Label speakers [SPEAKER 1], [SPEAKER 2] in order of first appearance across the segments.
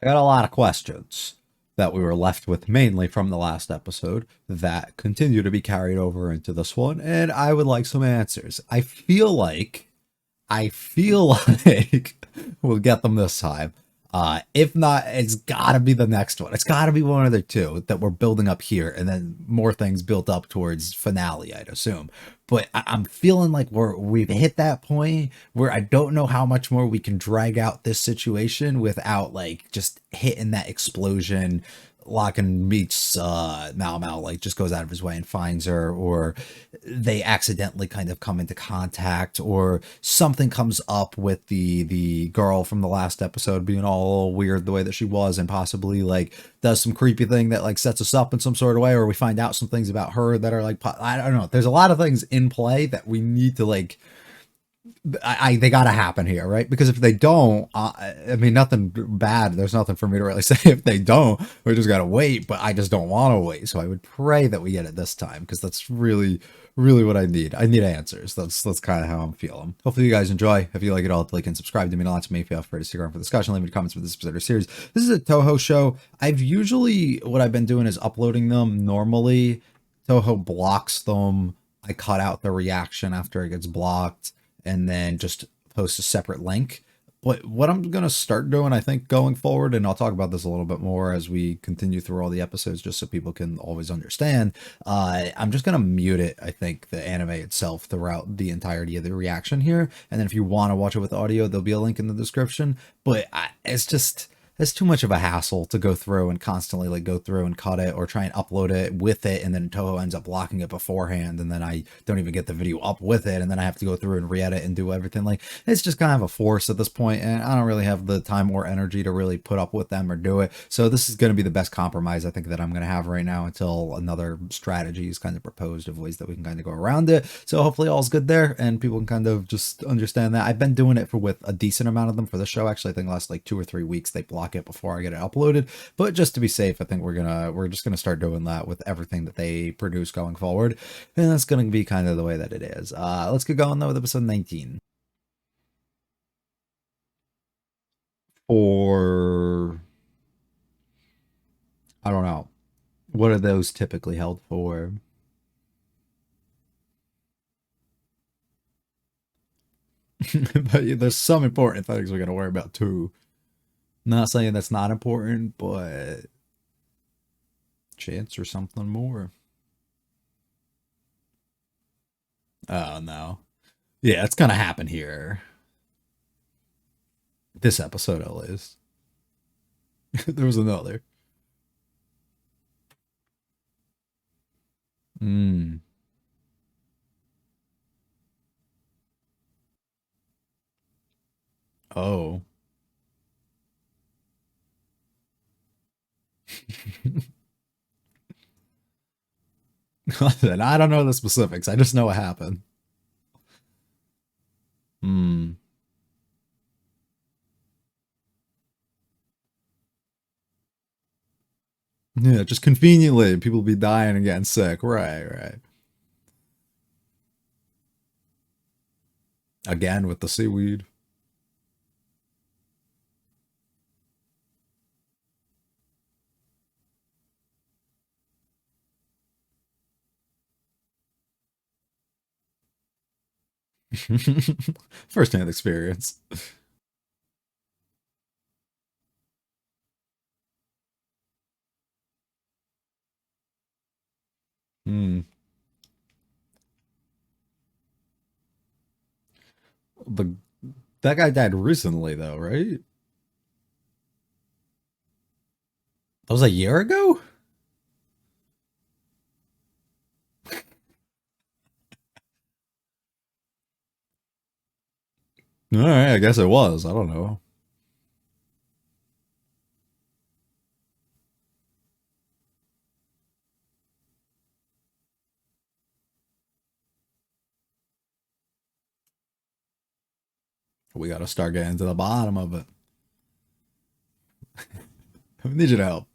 [SPEAKER 1] I got a lot of questions that we were left with mainly from the last episode that continue to be carried over into this one, and I would like some answers. I feel like we'll get them this time. If not, it's gotta be the next one. It's gotta be one of the two that we're building up here, and then more things built up towards finale, I'd assume. But I'm feeling like we've hit that point where I don't know how much more we can drag out this situation without like just hitting that explosion. Locken meets Mao Mao, like just goes out of his way and finds her, or they accidentally kind of come into contact, or something comes up with the girl from the last episode being all weird the way that she was, and possibly like does some creepy thing that like sets us up in some sort of way, or we find out some things about her that are like I don't know. There's a lot of things in play that we need to like they gotta happen here, right? Because if they don't, I mean, nothing bad. There's nothing for me to really say. If they don't, we just gotta wait. But I just don't want to wait. So I would pray that we get it this time because that's really, really what I need. I need answers. That's kind of how I'm feeling. Hopefully you guys enjoy. If you like it all, like and subscribe to me. A lot to me. Feel free to stick around for discussion. Leave me comments for this particular series. This is a Toho show. I've usually what I've been doing is uploading them normally. Toho blocks them. I cut out the reaction after it gets blocked and then just post a separate link. But what I'm going to start doing, I think, going forward, and I'll talk about this a little bit more as we continue through all the episodes, just so people can always understand. I'm just going to mute it, I think, the anime itself throughout the entirety of the reaction here. And then if you want to watch it with audio, there'll be a link in the description. But it's just it's too much of a hassle to go through and constantly like go through and cut it or try and upload it with it, and then Toho ends up blocking it beforehand, and then I don't even get the video up with it, and then I have to go through and re-edit and do everything. Like, it's just kind of a force at this point, and I don't really have the time or energy to really put up with them or do it. So this is going to be the best compromise I think that I'm going to have right now until another strategy is kind of proposed of ways that we can kind of go around it. So hopefully all's good there and people can kind of just understand that. I've been doing it for with a decent amount of them for the show. Actually, I think the last like 2 or 3 weeks they block it before I get it uploaded. But just to be safe, I think we're just gonna start doing that with everything that they produce going forward, and that's gonna be kind of the way that it is. Let's get going though with episode 19. Or I don't know. What are those typically held for? But there's some important things we gotta worry about too. Not saying that's not important, but chance or something more. Oh no. Yeah, it's gonna happen here. This episode at least. There was another. Mm. Oh. And I don't know the specifics. I just know what happened. Hmm. Yeah, just conveniently, people be dying and getting sick. Right, right. Again with the seaweed. First hand experience. Hmm. The that guy died recently though, right? That was a year ago? Alright, I guess it was. I don't know. We gotta start getting to the bottom of it. I need you to help.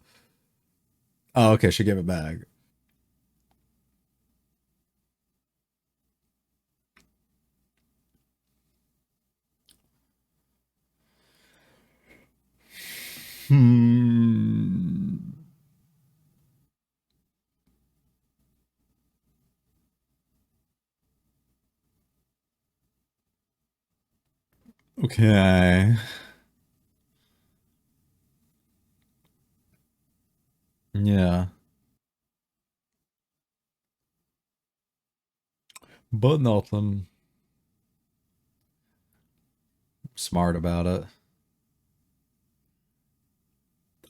[SPEAKER 1] Oh, okay, she gave it back. Hmm. Okay. Yeah. But nothing smart about it.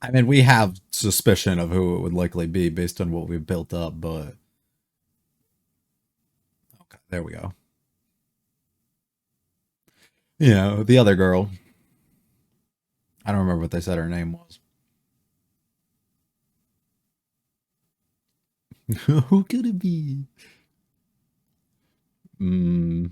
[SPEAKER 1] I mean, we have suspicion of who it would likely be based on what we've built up, but okay, there we go. Yeah, the other girl. I don't remember what they said her name was. Who could it be? Mm,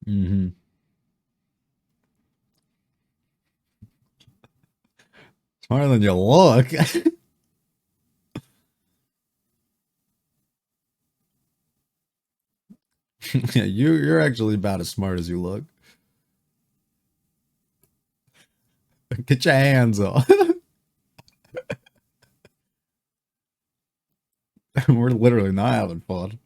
[SPEAKER 1] hmm. Smarter than you look. Yeah, you're actually about as smart as you look. Get your hands off. We're literally not having fun.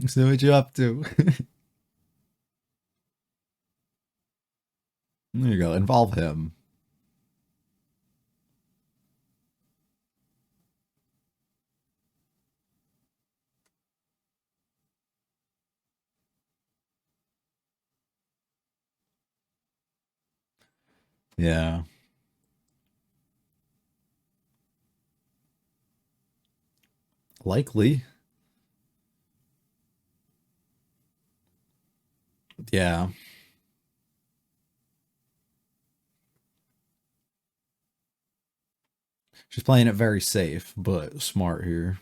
[SPEAKER 1] So what you up to? There you go. Involve him. Yeah. Likely. Yeah. She's playing it very safe, but smart here.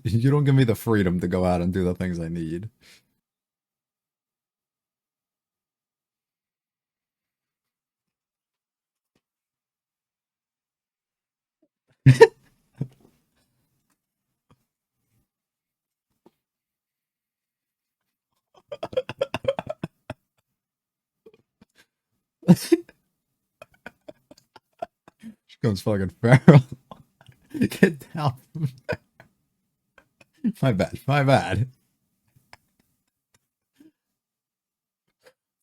[SPEAKER 1] You don't give me the freedom to go out and do the things I need. She comes fucking feral. Get down. My bad. My bad.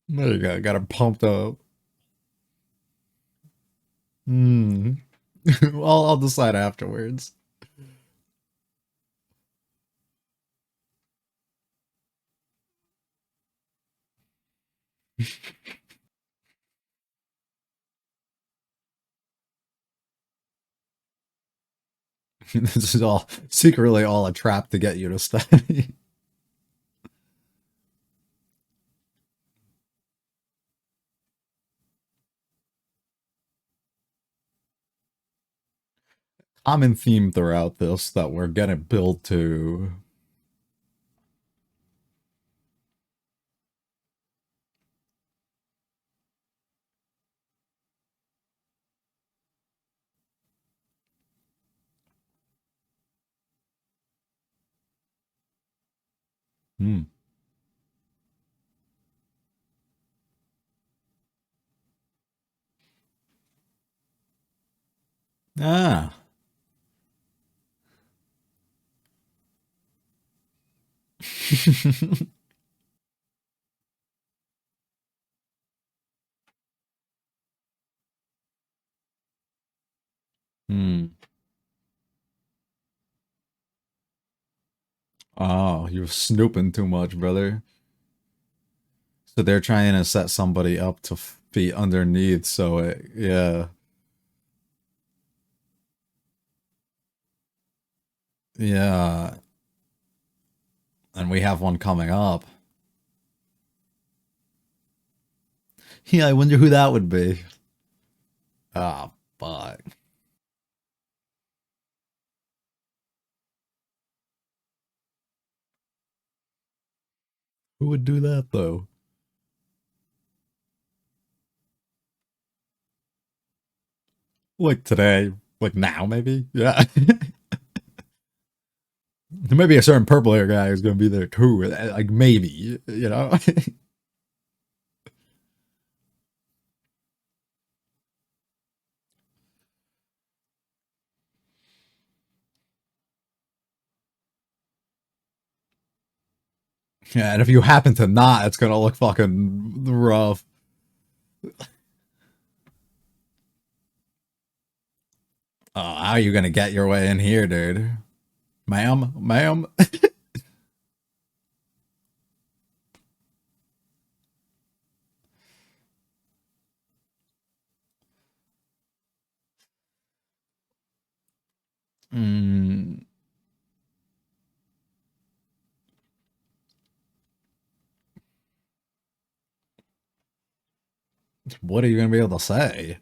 [SPEAKER 1] There you go. Got her pumped up. Hmm. I'll decide afterwards. This is all secretly all a trap to get you to study. Common theme throughout this that we're gonna build to. Hmm. Ah. Hmm. Oh, you're snooping too much, brother. So they're trying to set somebody up to be underneath, so yeah. Yeah. And we have one coming up. Yeah, I wonder who that would be. Ah, fuck. Who would do that though? Like today, like now, maybe. Yeah, there may be a certain purple hair guy who's gonna be there too. Like maybe, you know. Yeah, and if you happen to not, it's gonna look fucking rough. How are you gonna get your way in here, dude? Ma'am, ma'am. Mm, what are you gonna be able to say?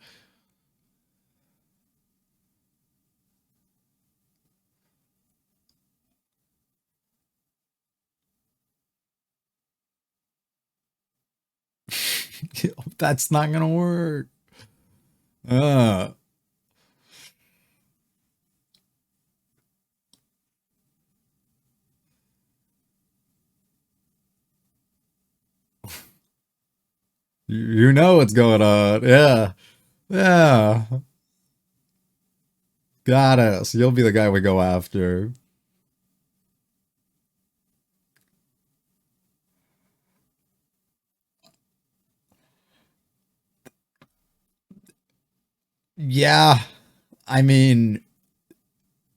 [SPEAKER 1] That's not gonna work. Uh, you know what's going on. Yeah, yeah. Got it. So you'll be the guy we go after. Yeah, I mean,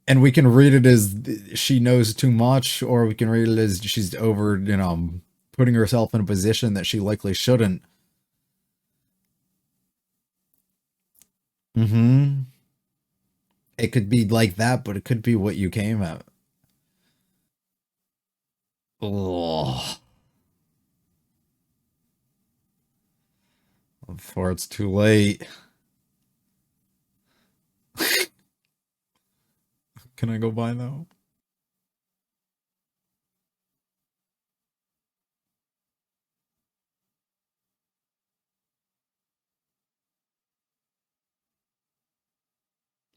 [SPEAKER 1] and we can read it as she knows too much, or we can read it as she's over, putting herself in a position that she likely shouldn't. Mm-hmm. It could be like that, but it could be what you came at. Oh, before it's too late. Can I go buy now?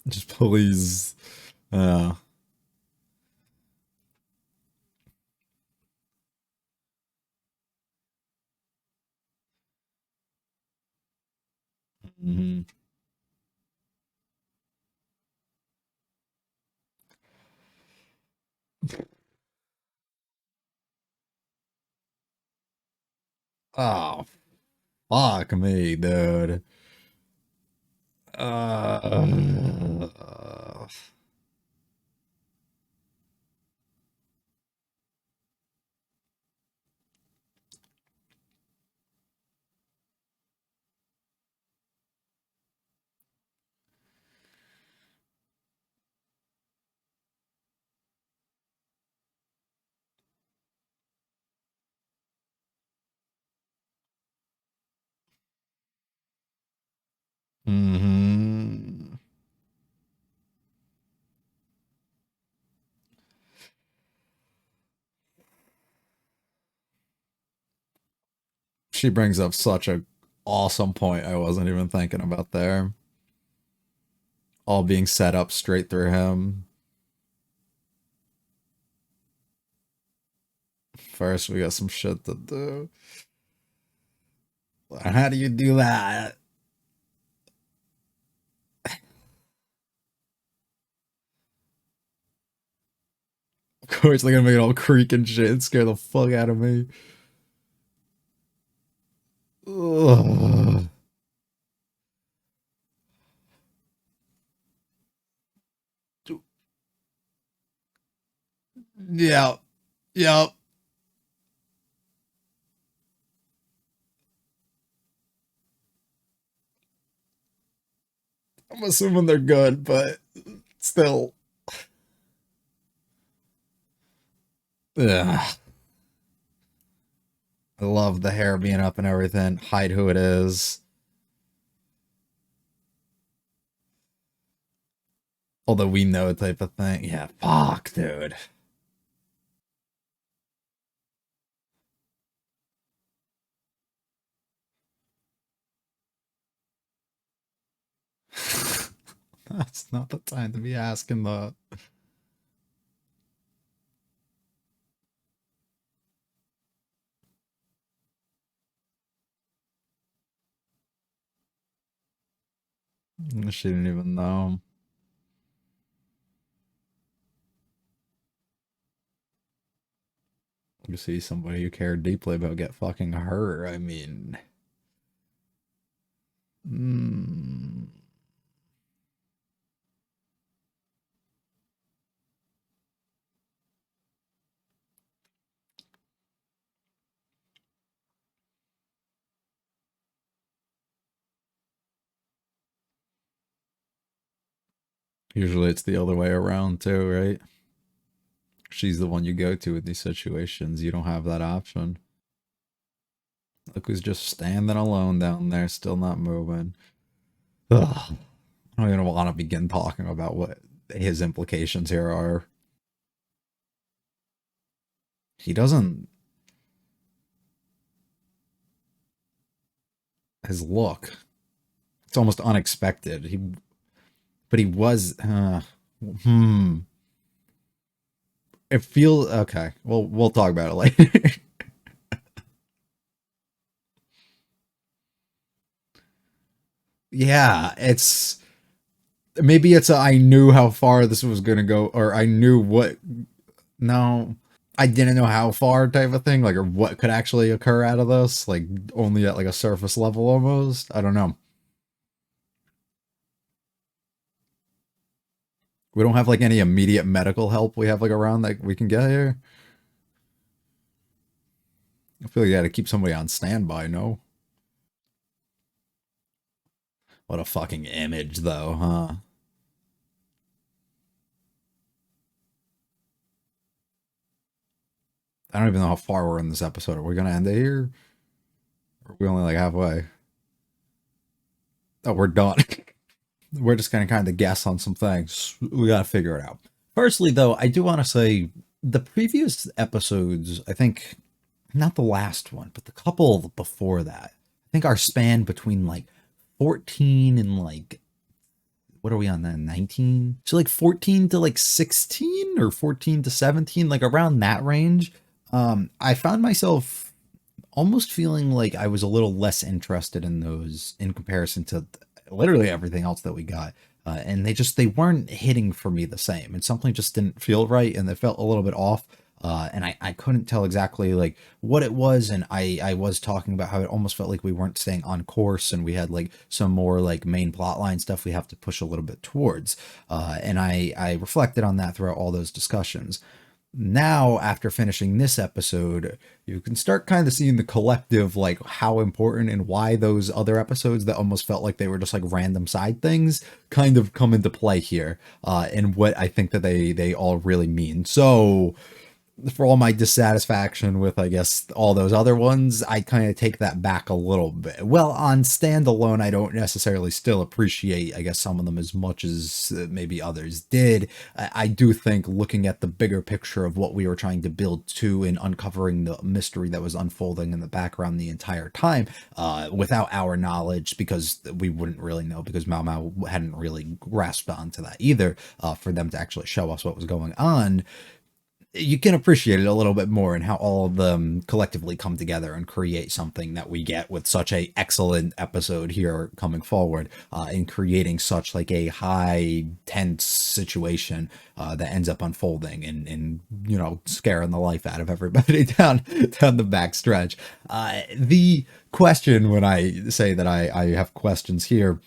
[SPEAKER 1] Just please. Uh, mhm. Oh, fuck me, dude. Uh, hmm. She brings up such a awesome point I wasn't even thinking about there. All being set up straight through him. First, we got some shit to do. How do you do that? Of course, they're gonna make it all creak and shit and scare the fuck out of me. Ugh. Yeah, yeah. I'm assuming they're good, but still. Ugh. I love the hair being up and everything. Hide who it is. Although we know type of thing. Yeah, fuck, dude. That's not the time to be asking the. She didn't even know. You see somebody who cared deeply about get fucking her. I mean, mm, usually it's the other way around too, right? She's the one you go to in these situations. You don't have that option. Look who's just standing alone down there, still not moving. Ugh. I don't even want to begin talking about what his implications here are. He doesn't. His look. It's almost unexpected. But he was. Hmm. It feels okay. Well, we'll talk about it later. Yeah, it's maybe it's a I knew how far this was gonna go, or I knew what. No, I didn't know how far type of thing, like, or what could actually occur out of this, like only at like a surface level almost. I don't know. We don't have like any immediate medical help we have like around that we can get here. I feel like you got to keep somebody on standby. No, what a fucking image though, huh? I don't even know how far we're in this episode. Are we gonna end it here? Or are we only like halfway? Oh, we're done. We're just gonna kind of guess on some things. We gotta figure it out. Firstly, though, I do want to say the previous episodes, I think, not the last one, but the couple before that, I think our span between like 14 and like, what are we on then? 19? So like 14 to like 16 or 14 to 17, like around that range. I found myself almost feeling like I was a little less interested in those in comparison to literally everything else that we got. And they weren't hitting for me the same, and something just didn't feel right, and they felt a little bit off. And I couldn't tell exactly like what it was, and I was talking about how it almost felt like we weren't staying on course, and we had like some more like main plotline stuff we have to push a little bit towards. And I reflected on that throughout all those discussions. Now, after finishing this episode, you can start kind of seeing the collective, like how important and why those other episodes that almost felt like they were just like random side things kind of come into play here, and what I think that they all really mean. So, for all my dissatisfaction with, I guess, all those other ones, I kind of take that back a little bit. Well, on standalone, I don't necessarily still appreciate, I guess, some of them as much as maybe others did. I do think looking at the bigger picture of what we were trying to build to and uncovering the mystery that was unfolding in the background the entire time, without our knowledge, because we wouldn't really know, because Mao Mao hadn't really grasped onto that either, for them to actually show us what was going on, you can appreciate it a little bit more, and how all of them collectively come together and create something that we get with such a excellent episode here coming forward, in creating such like a high tense situation, that ends up unfolding and scaring the life out of everybody down the backstretch. The question, when I say that I have questions here,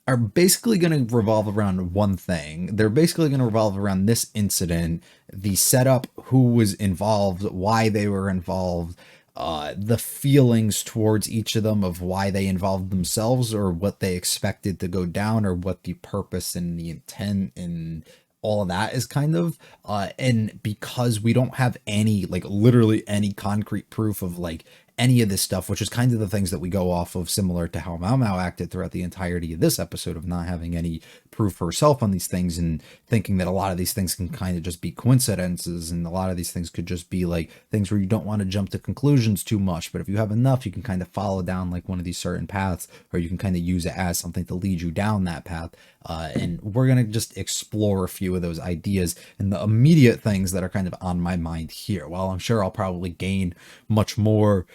[SPEAKER 1] are basically going to revolve around one thing. They're basically going to revolve around this incident, the setup, who was involved, why they were involved, the feelings towards each of them of why they involved themselves, or what they expected to go down, or what the purpose and the intent and all of that is kind of. And because we don't have any, like literally any concrete proof of like any of this stuff, which is kind of the things that we go off of, similar to how Mao Mao acted throughout the entirety of this episode, of not having any proof herself on these things and thinking that a lot of these things can kind of just be coincidences, and a lot of these things could just be like things where you don't want to jump to conclusions too much, but if you have enough, you can kind of follow down like one of these certain paths, or you can kind of use it as something to lead you down that path. And we're going to just explore a few of those ideas and the immediate things that are kind of on my mind here. While I'm sure I'll probably gain much more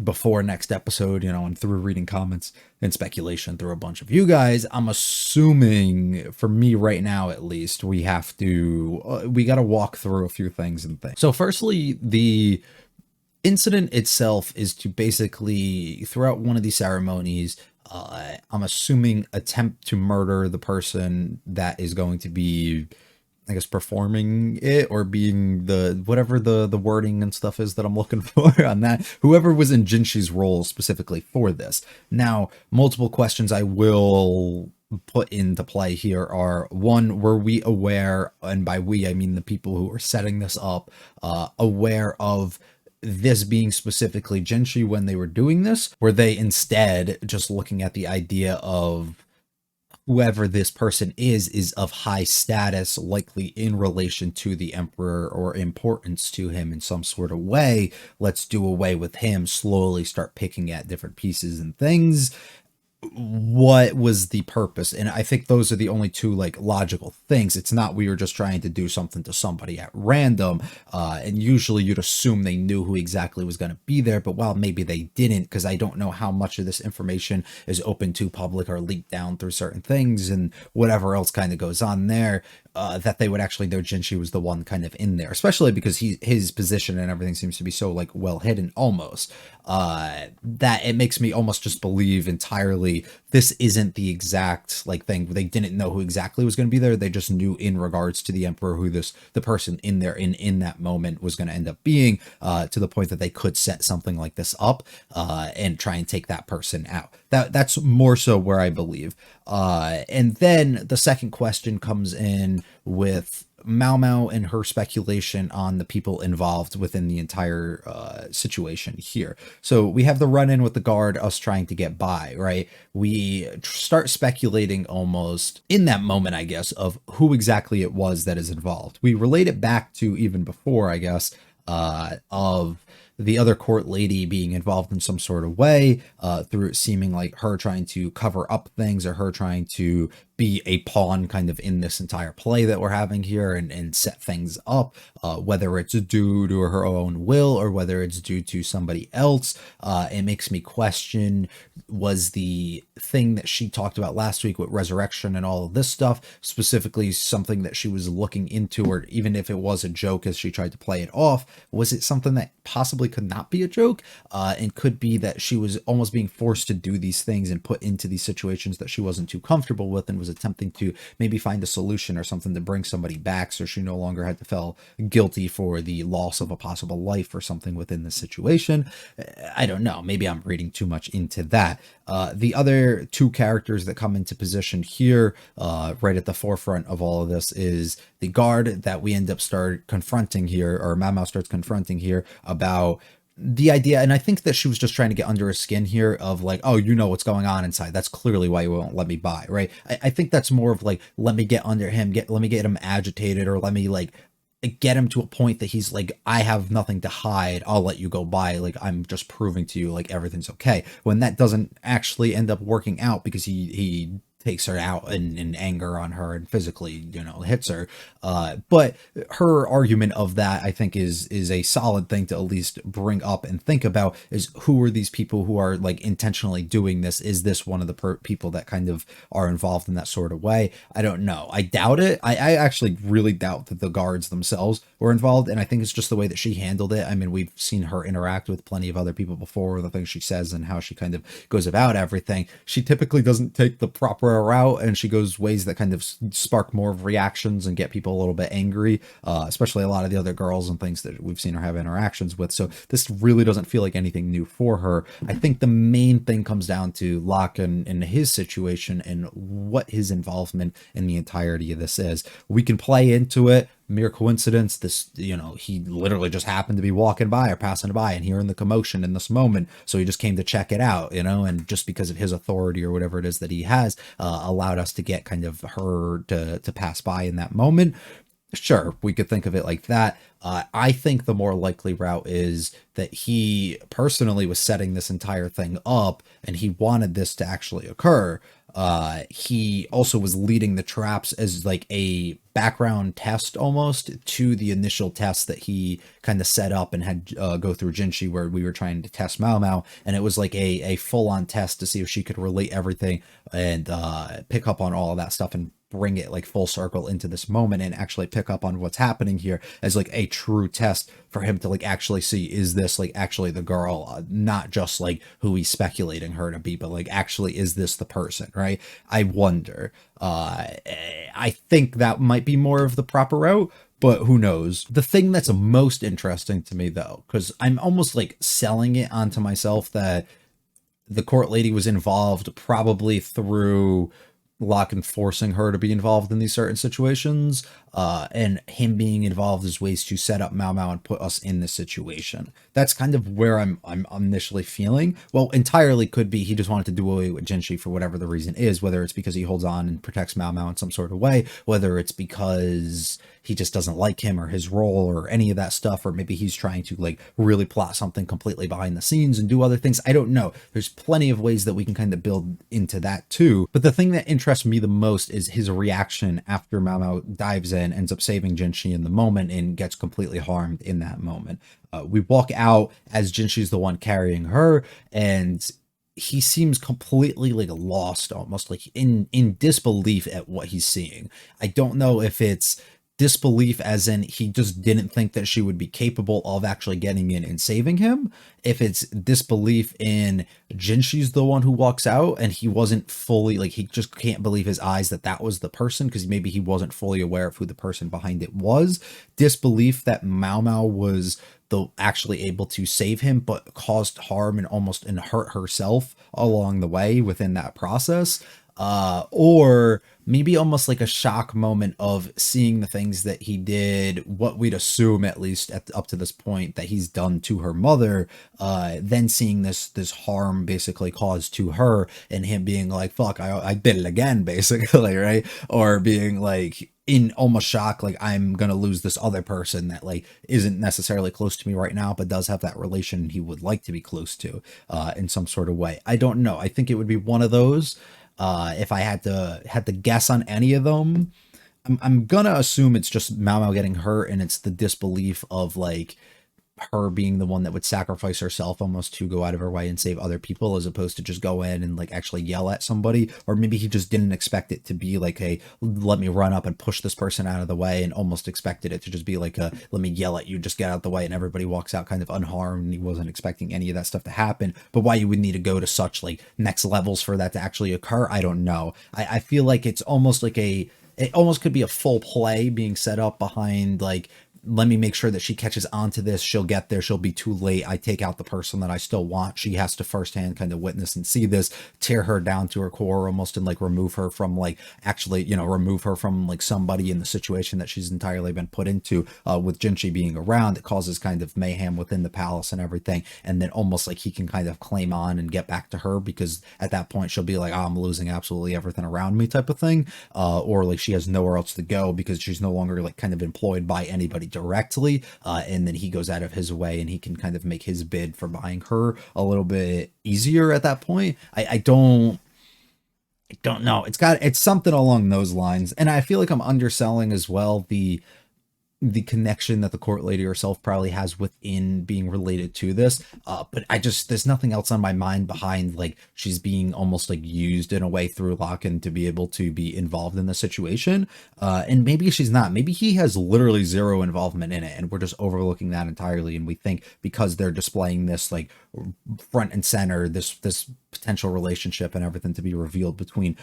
[SPEAKER 1] before next episode, and through reading comments and speculation through a bunch of you guys, I'm assuming, for me right now at least, we got to walk through a few things and things. So firstly, the incident itself is to basically, throughout one of these ceremonies, I'm assuming, attempt to murder the person that is going to be, I guess, performing it, or being whatever the wording and stuff is that I'm looking for on that. Whoever was in Jinshi's role specifically for this. Now, multiple questions I will put into play here are: one, were we aware, and by we I mean the people who are setting this up, aware of this being specifically Jinshi when they were doing this? Were they instead just looking at the idea of whoever this person is of high status, likely in relation to the emperor or importance to him in some sort of way? Let's do away with him, slowly start picking at different pieces and things. What was the purpose? And I think those are the only two like logical things. It's not we were just trying to do something to somebody at random, and usually you'd assume they knew who exactly was going to be there, but well, maybe they didn't, because I don't know how much of this information is open to public or leaked down through certain things and whatever else kind of goes on there, that they would actually know Jinshi was the one kind of in there, especially because his position and everything seems to be so like well hidden almost, that it makes me almost just believe entirely this isn't the exact like thing. They didn't know who exactly was going to be there. They just knew in regards to the emperor who the person in there in that moment was going to end up being, to the point that they could set something like this up, and try and take that person out. That's more so where I believe. And then the second question comes in with Mao Mao and her speculation on the people involved within the entire situation here. So we have the run-in with the guard, us trying to get by, right? We start speculating almost in that moment, I guess, of who exactly it was that is involved. We relate it back to even before, I guess, of the other court lady being involved in some sort of way, through it seeming like her trying to cover up things, or her trying to be a pawn kind of in this entire play that we're having here, and set things up, whether it's due to her own will or whether it's due to somebody else. It makes me question, was the thing that she talked about last week with resurrection and all of this stuff specifically something that she was looking into, or even if it was a joke as she tried to play it off, was it something that possibly could not be a joke, and could be that she was almost being forced to do these things and put into these situations that she wasn't too comfortable with, and was attempting to maybe find a solution or something to bring somebody back, so she no longer had to feel guilty for the loss of a possible life or something within the situation. I don't know, maybe I'm reading too much into that. The other two characters that come into position here, right at the forefront of all of this, is the guard that we end up confronting here, or Mao Mao starts confronting here, about the idea, and I think that she was just trying to get under his skin here, of like, oh, you know what's going on inside, that's clearly why you won't let me by, right? I think that's more of like, let me get under him, let me get him agitated, or let me like get him to a point that he's like, I have nothing to hide, I'll let you go by, like I'm just proving to you like everything's okay, when that doesn't actually end up working out, because he takes her out in anger on her and physically, hits her. But her argument of that, I think, is a solid thing to at least bring up and think about, is who are these people who are like intentionally doing this? Is this one of the people that kind of are involved in that sort of way? I don't know. I doubt it. I actually really doubt that the guards themselves were involved. And I think it's just the way that she handled it. I mean, we've seen her interact with plenty of other people before, the things she says and how she kind of goes about everything. She typically doesn't take the proper route, and she goes ways that kind of spark more of reactions and get people a little bit angry, especially a lot of the other girls and things that we've seen her have interactions with. So this really doesn't feel like anything new for her. I think the main thing comes down to Locke and his situation and what his involvement in the entirety of this is. We can play into it mere coincidence. This, he literally just happened to be walking by or passing by and hearing the commotion in this moment. So he just came to check it out, and just because of his authority or whatever it is that he has, allowed us to get kind of her to pass by in that moment. Sure, we could think of it like that. I think the more likely route is that he personally was setting this entire thing up and he wanted this to actually occur. He also was leading the traps as like a background test almost to the initial test that he kind of set up and had go through Jinshi, where we were trying to test Mao Mao, and it was like a full-on test to see if she could relate everything and pick up on all of that stuff and bring it like full circle into this moment and actually pick up on what's happening here as like a true test for him to like actually see, is this like actually the girl, not just like who he's speculating her to be, but like actually is this the person, right? I wonder. I think that might be more of the proper route, but who knows? The thing that's most interesting to me though, because I'm almost like selling it onto myself that the court lady was involved probably through Locke and forcing her to be involved in these certain situations, and him being involved as ways to set up Mao Mao and put us in this situation. That's kind of where I'm initially feeling. Well, entirely could be he just wanted to do away with Jinshi for whatever the reason is, whether it's because he holds on and protects Mao Mao in some sort of way, whether it's because he just doesn't like him or his role or any of that stuff, or maybe he's trying to like really plot something completely behind the scenes and do other things. I don't know. There's plenty of ways that we can kind of build into that too. But the thing that interests me the most is his reaction after Mao Mao dives in, ends up saving Jinshi in the moment, and gets completely harmed in that moment. We walk out as Jinshi's the one carrying her, and he seems completely like lost, almost like in disbelief at what he's seeing. I don't know if it's disbelief as in he just didn't think that she would be capable of actually getting in and saving him, if it's disbelief in Jinshi's the one who walks out and he wasn't fully, like, he just can't believe his eyes that that was the person, because maybe he wasn't fully aware of who the person behind it was. Disbelief that Mao Mao was the actually able to save him but caused harm and hurt herself along the way within that process. Or maybe almost like a shock moment of seeing the things that he did, what we'd assume at least up to this point that he's done to her mother, then seeing this harm basically caused to her, and him being like, fuck, I did it again, basically, right? Or being like in almost shock, like, I'm gonna lose this other person that like isn't necessarily close to me right now, but does have that relation he would like to be close to in some sort of way. I don't know. I think it would be one of those. If I had to guess on any of them, I'm gonna assume it's just Mao Mao getting hurt, and it's the disbelief of like her being the one that would sacrifice herself almost to go out of her way and save other people, as opposed to just go in and like actually yell at somebody. Or maybe he just didn't expect it to be like a let me run up and push this person out of the way, and almost expected it to just be like a let me yell at you, just get out of the way, and everybody walks out kind of unharmed, and he wasn't expecting any of that stuff to happen. But why you would need to go to such like next levels for that to actually occur, I don't know. I feel like it's almost like it almost could be a full play being set up behind like, let me make sure that she catches on to this. She'll get there. She'll be too late. I take out the person that I still want. She has to firsthand kind of witness and see this, tear her down to her core almost, and like remove her from like actually, remove her from like somebody in the situation that she's entirely been put into, with Jinshi being around. It causes kind of mayhem within the palace and everything. And then almost like he can kind of claim on and get back to her, because at that point she'll be like, oh, I'm losing absolutely everything around me type of thing. Or like she has nowhere else to go because she's no longer like kind of employed by anybody directly, and then he goes out of his way and he can kind of make his bid for buying her a little bit easier at that point. I don't know. It's something along those lines, and I feel like I'm underselling as well the connection that the court lady herself probably has within being related to this. But there's nothing else on my mind behind like she's being almost like used in a way through Locken to be able to be involved in the situation. And maybe she's not. Maybe he has literally zero involvement in it, and we're just overlooking that entirely. And we think because they're displaying this like front and center, this potential relationship and everything to be revealed between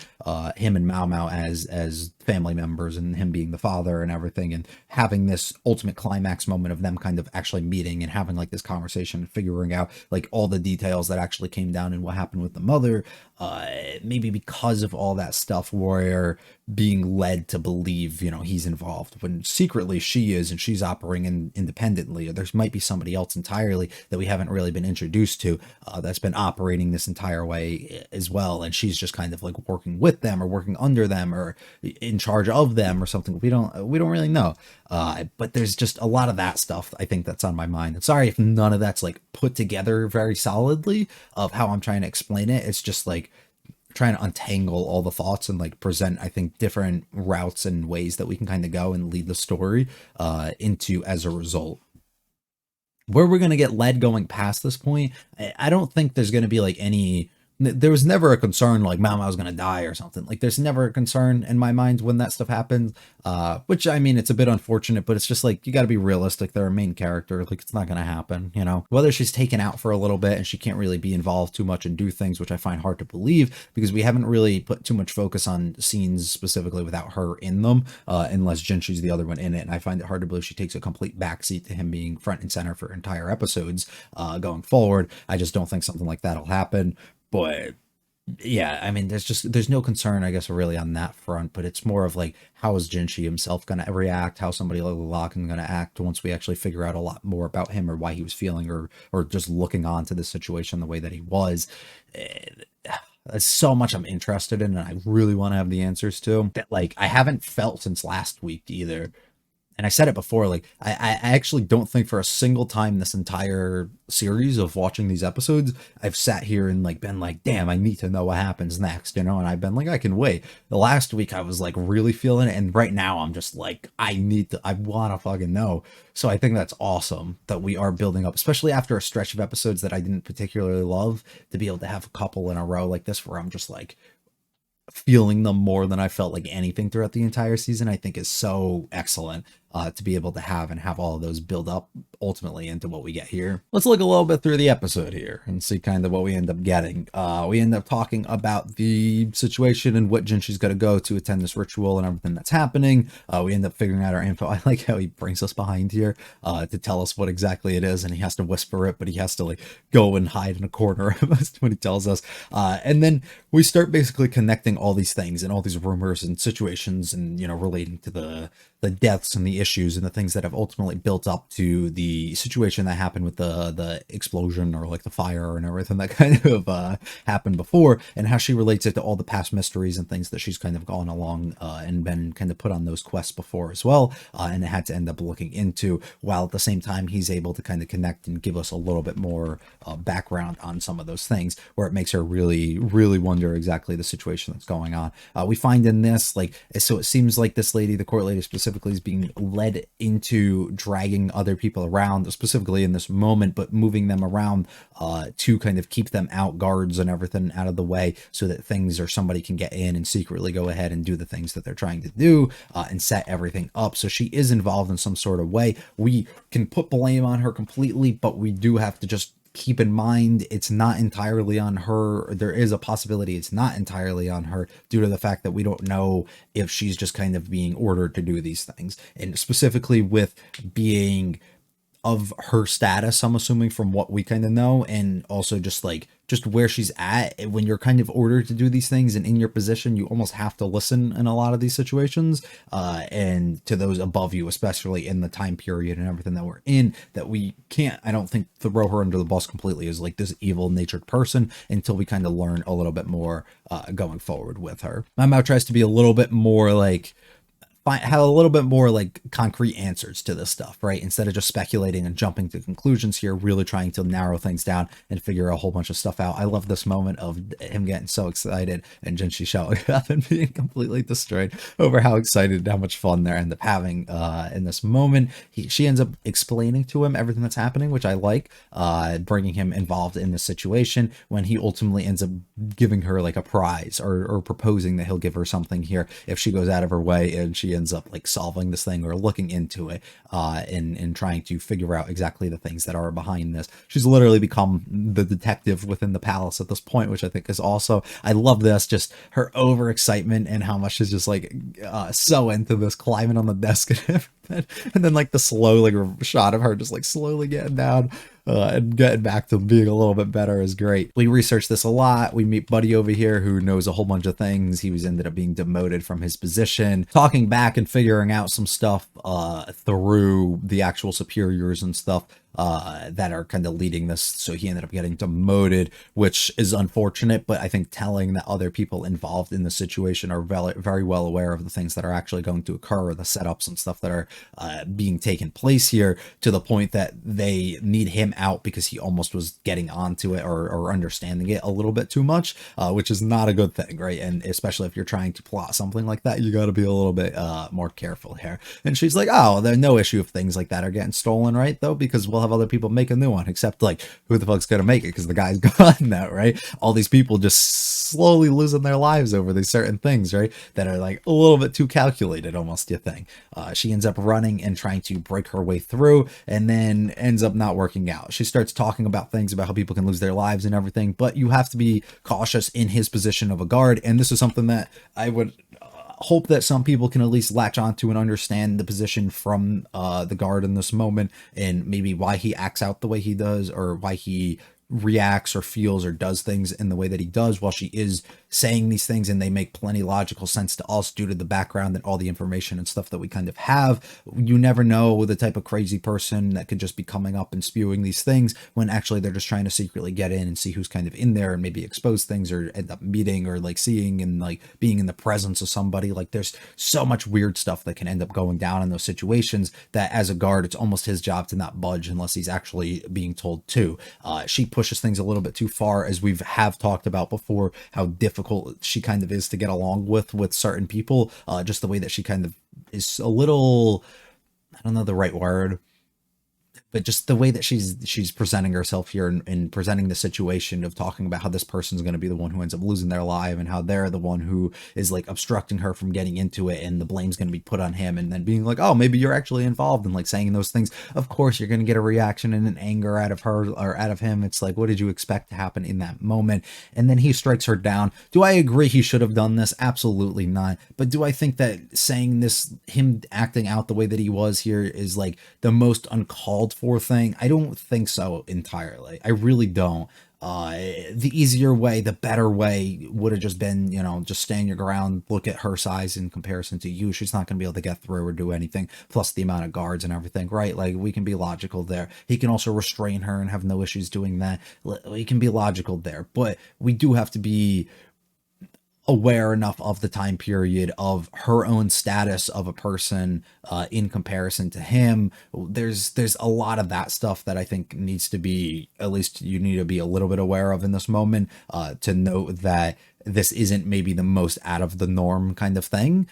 [SPEAKER 1] him and Mao Mao as family members, and him being the father and everything, and having this ultimate climax moment of them kind of actually meeting and having like this conversation and figuring out like all the details that actually came down and what happened with the mother. maybe because of all that stuff, we're being led to believe, he's involved when secretly she is, and she's operating independently, or there might be somebody else entirely that we haven't really been introduced to, that's been operating this entire way as well, and she's just kind of like working with them or working under them or in charge of them or something. We don't really know. But there's just a lot of that stuff, I think, that's on my mind. And sorry if none of that's like put together very solidly of how I'm trying to explain it. It's just like trying to untangle all the thoughts and like present, I think, different routes and ways that we can kind of go and lead the story into as a result. Where we're going to get led going past this point, I don't think there's going to be like any. There was never a concern like Mama was going to die or something. Like there's never a concern in my mind when that stuff happens, which I mean, it's a bit unfortunate, but it's just like, you got to be realistic. They're a main character. Like it's not going to happen, whether she's taken out for a little bit and she can't really be involved too much and do things, which I find hard to believe because we haven't really put too much focus on scenes specifically without her in them, unless Jinshi's the other one in it. And I find it hard to believe she takes a complete backseat to him being front and center for entire episodes going forward. I just don't think something like that'll happen. But yeah, I mean, there's no concern, I guess, really on that front, but it's more of like, how is Jinshi himself going to react? How somebody like Locken going to act once we actually figure out a lot more about him or why he was feeling or just looking on to the situation the way that he was. There's so much I'm interested in and I really want to have the answers to that. Like, I haven't felt since last week either. And I said it before, like, I actually don't think for a single time this entire series of watching these episodes, I've sat here and like been like, damn, I need to know what happens next, and I've been like, I can wait. The last week I was like really feeling it, and right now I'm just like, I want to fucking know. So I think that's awesome that we are building up, especially after a stretch of episodes that I didn't particularly love, to be able to have a couple in a row like this where I'm just like, feeling them more than I felt like anything throughout the entire season, I think is so excellent to be able to have all of those build up ultimately into what we get here. Let's look a little bit through the episode here and see kind of what we end up getting. We end up talking about the situation and what Jinshi's got to go to attend this ritual and everything that's happening. We end up figuring out our info. I like how he brings us behind here to tell us what exactly it is, and he has to whisper it, but he has to like go and hide in a corner of us when he tells us. And then we start basically connecting all these things and all these rumors and situations and, relating to the deaths and the issues and the things that have ultimately built up to the situation that happened with the explosion or like the fire and everything that kind of happened before, and how she relates it to all the past mysteries and things that she's kind of gone along and been kind of put on those quests before as well, and had to end up looking into, while at the same time he's able to kind of connect and give us a little bit more background on some of those things, where it makes her really, really wonder exactly the situation that's going on. We find in this, like, so it seems like this lady, the court lady specifically, is being led into dragging other people around, specifically in this moment, but moving them around to kind of keep them out, guards and everything out of the way, so that things or somebody can get in and secretly go ahead and do the things that they're trying to do and set everything up. So she is involved in some sort of way. We can put blame on her completely, but we do have to just keep in mind it's not entirely on her. There is a possibility it's not entirely on her, due to the fact that we don't know if she's just kind of being ordered to do these things. And specifically with being of her status, I'm assuming, from what we kind of know, and also just where she's at, when you're kind of ordered to do these things and in your position, you almost have to listen in a lot of these situations, and to those above you, especially in the time period and everything that we're in, that we can't, I don't think, throw her under the bus completely as like this evil natured person until we kind of learn a little bit more going forward with her. My mouth tries to be a little bit more like, have a little bit more like concrete answers to this stuff, right? Instead of just speculating and jumping to conclusions here, really trying to narrow things down and figure a whole bunch of stuff out. I love this moment of him getting so excited and Jinshi showing up and being completely destroyed over how excited and how much fun they end up having in this moment. She ends up explaining to him everything that's happening, which I like, bringing him involved in the situation, when he ultimately ends up giving her like a prize or proposing that he'll give her something here if she goes out of her way and she ends up like solving this thing or looking into it and trying to figure out exactly the things that are behind this. She's literally become the detective within the palace at this point, which I think is also, I love this, just her overexcitement and how much she's just like so into this, climbing on the desk and everything. And then like the slow like shot of her just like slowly getting down. And getting back to being a little bit better is great. We research this a lot. We meet Buddy over here who knows a whole bunch of things. He was ended up being demoted from his position, talking back and figuring out some stuff through the actual superiors and stuff that are kind of leading this. So he ended up getting demoted, which is unfortunate, but I think telling that other people involved in the situation are very, very well aware of the things that are actually going to occur, or the setups and stuff that are being taken place here, to the point that they need him out because he almost was getting onto it, or understanding it a little bit too much, which is not a good thing, right? And especially if you're trying to plot something like that, you got to be a little bit more careful here. And she's like, oh, there's no issue if things like that are getting stolen, right? Though, because we'll have other people make a new one, except like, who the fuck's gonna make it? Because the guy's gone now, right? All these people just slowly losing their lives over these certain things, right? That are like a little bit too calculated, almost, you think. She ends up running and trying to break her way through, and then ends up not working out. She starts talking about things about how people can lose their lives and everything, but you have to be cautious in his position of a guard. And this is something that I would hope that some people can at least latch onto and understand the position from the guard in this moment, and maybe why he acts out the way he does, or why he reacts or feels or does things in the way that he does, while she is saying these things, and they make plenty logical sense to us due to the background and all the information and stuff that we kind of have. You never know the type of crazy person that could just be coming up and spewing these things, when actually they're just trying to secretly get in and see who's kind of in there, and maybe expose things, or end up meeting, or like seeing and like being in the presence of somebody. Like, there's so much weird stuff that can end up going down in those situations, that as a guard, it's almost his job to not budge unless he's actually being told to. She pushes things a little bit too far, as we've have talked about before, how difficult she kind of is to get along with certain people. Just the way that she kind of is a little, I don't know the right word, but just the way that she's presenting herself here, and presenting the situation of talking about how this person's going to be the one who ends up losing their life, and how they're the one who is like obstructing her from getting into it, and the blame's going to be put on him, and then being like, oh, maybe you're actually involved, and like saying those things. Of course you're going to get a reaction and an anger out of her or out of him. It's like, what did you expect to happen in that moment? And then he strikes her down. Do I agree he should have done this? Absolutely not. But do I think that saying this, him acting out the way that he was here, is like the most uncalled for thing? I don't think so entirely. I really don't. The easier way, the better way would have just been, just stand your ground, look at her size in comparison to you. She's not going to be able to get through or do anything, plus the amount of guards and everything, right? Like, we can be logical there. He can also restrain her and have no issues doing that. We can be logical there, but we do have to be aware enough of the time period, of her own status of a person in comparison to him. There's a lot of that stuff that I think needs to be, at least you need to be a little bit aware of in this moment, to note that this isn't maybe the most out of the norm kind of thing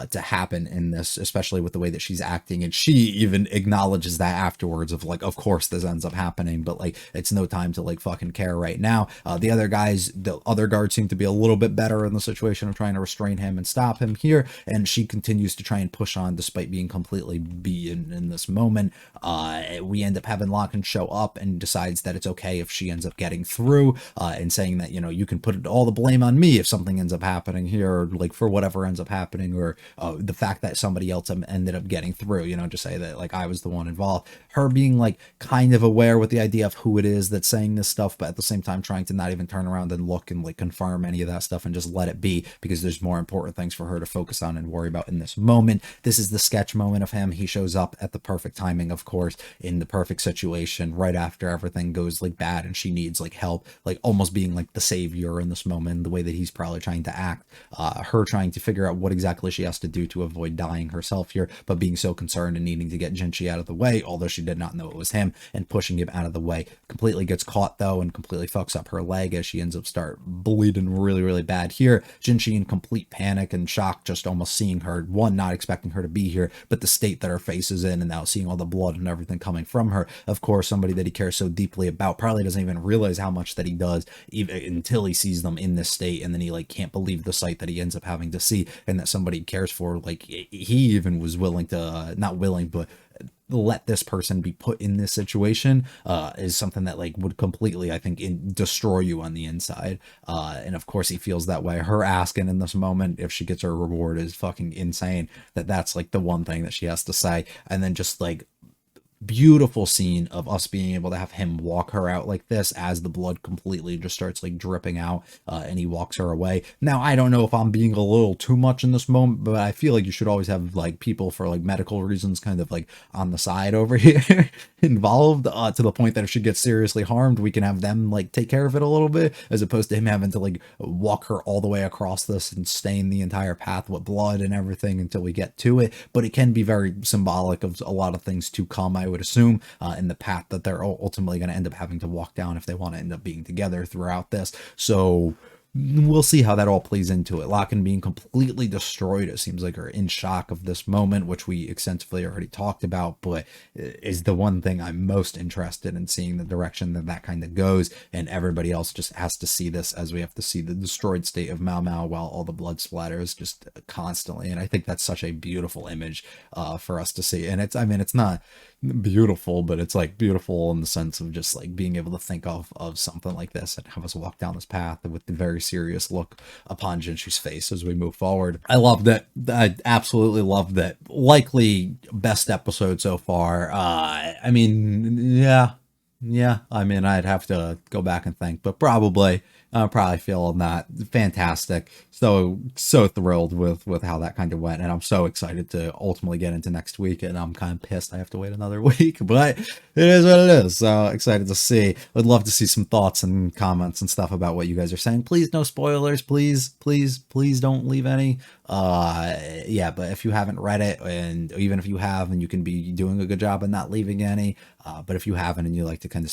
[SPEAKER 1] to happen in this, especially with the way that she's acting. And she even acknowledges that afterwards, of like, of course this ends up happening, but like, it's no time to like fucking care right now. The other guards seem to be a little bit better in the situation of trying to restrain him and stop him here, and she continues to try and push on despite being completely beaten in this moment. We end up having Locken show up and decides that it's okay if she ends up getting through, and saying that, you can put all the blame on me if something ends up happening here, or like for whatever ends up happening, or the fact that somebody else ended up getting through, just say that like I was the one involved. Her being like kind of aware with the idea of who it is that's saying this stuff, but at the same time trying to not even turn around and look and like confirm any of that stuff, and just let it be, because there's more important things for her to focus on and worry about in this moment. This is the sketch moment of him. He shows up at the perfect timing, of course, in the perfect situation, right after everything goes like bad and she needs like help, like almost being like the savior in this moment, the way that he's probably trying to act. Her trying to figure out what exactly she has to do to avoid dying herself here, but being so concerned and needing to get Jinchi out of the way, although she did not know it was him, and pushing him out of the way. Completely gets caught though, and completely fucks up her leg, as she ends up start bleeding really, really bad here. Jinchi in complete panic and shock, just almost seeing her, one, not expecting her to be here, but the state that her face is in, and now seeing all the blood and everything coming from her. Of course, somebody that he cares so deeply about probably doesn't even realize how much that he does, even until he sees them in this state, and then he like can't believe the sight that he ends up having to see, and that somebody cares for. Like, he even was willing to not willing, but let this person be put in this situation is something that like would completely, I think, destroy you on the inside. And of course he feels that way. Her asking in this moment if she gets her reward is fucking insane. That's like the one thing that she has to say, and then just like beautiful scene of us being able to have him walk her out like this as the blood completely just starts like dripping out, and he walks her away. Now, I don't know if I'm being a little too much in this moment, but I feel like you should always have like people for like medical reasons kind of like on the side over here involved, to the point that if she gets seriously harmed, we can have them like take care of it a little bit, as opposed to him having to like walk her all the way across this and stain the entire path with blood and everything until we get to it. But it can be very symbolic of a lot of things to come, I would assume, in the path that they're ultimately going to end up having to walk down if they want to end up being together throughout this. So we'll see how that all plays into it. Locken being completely destroyed, it seems like, are in shock of this moment, which we extensively already talked about, but is the one thing I'm most interested in seeing the direction that that kind of goes. And everybody else just has to see this as we have to see the destroyed state of Mao Mao while all the blood splatters just constantly. And I think that's such a beautiful image for us to see. And it's, I mean, it's not beautiful, but it's like beautiful in the sense of just like being able to think of something like this and have us walk down this path with the very serious look upon Jinshi's face as we move forward. I love that. I absolutely love that. Likely best episode so far. I mean, yeah. I mean, I'd have to go back and think, but probably feeling that fantastic. So thrilled with how that kind of went, and I'm so excited to ultimately get into next week. And I'm kind of pissed I have to wait another week, but it is what it is. So excited to see. Would love to see some thoughts and comments and stuff about what you guys are saying. Please, no spoilers. Please don't leave any. Yeah, but if you haven't read it, and even if you have, and you can be doing a good job and not leaving any, but if you haven't and you like to kind of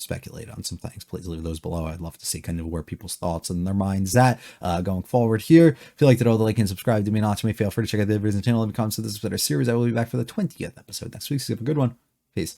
[SPEAKER 1] speculate on some things, please leave those below. I'd love to see kind of where people's thoughts and their minds at going forward here. If you like to know the like and subscribe to me, not to me, feel free to check out the videos and channel. Leave comments to this episode series. I will be back for the 20th episode next week, so have a good one.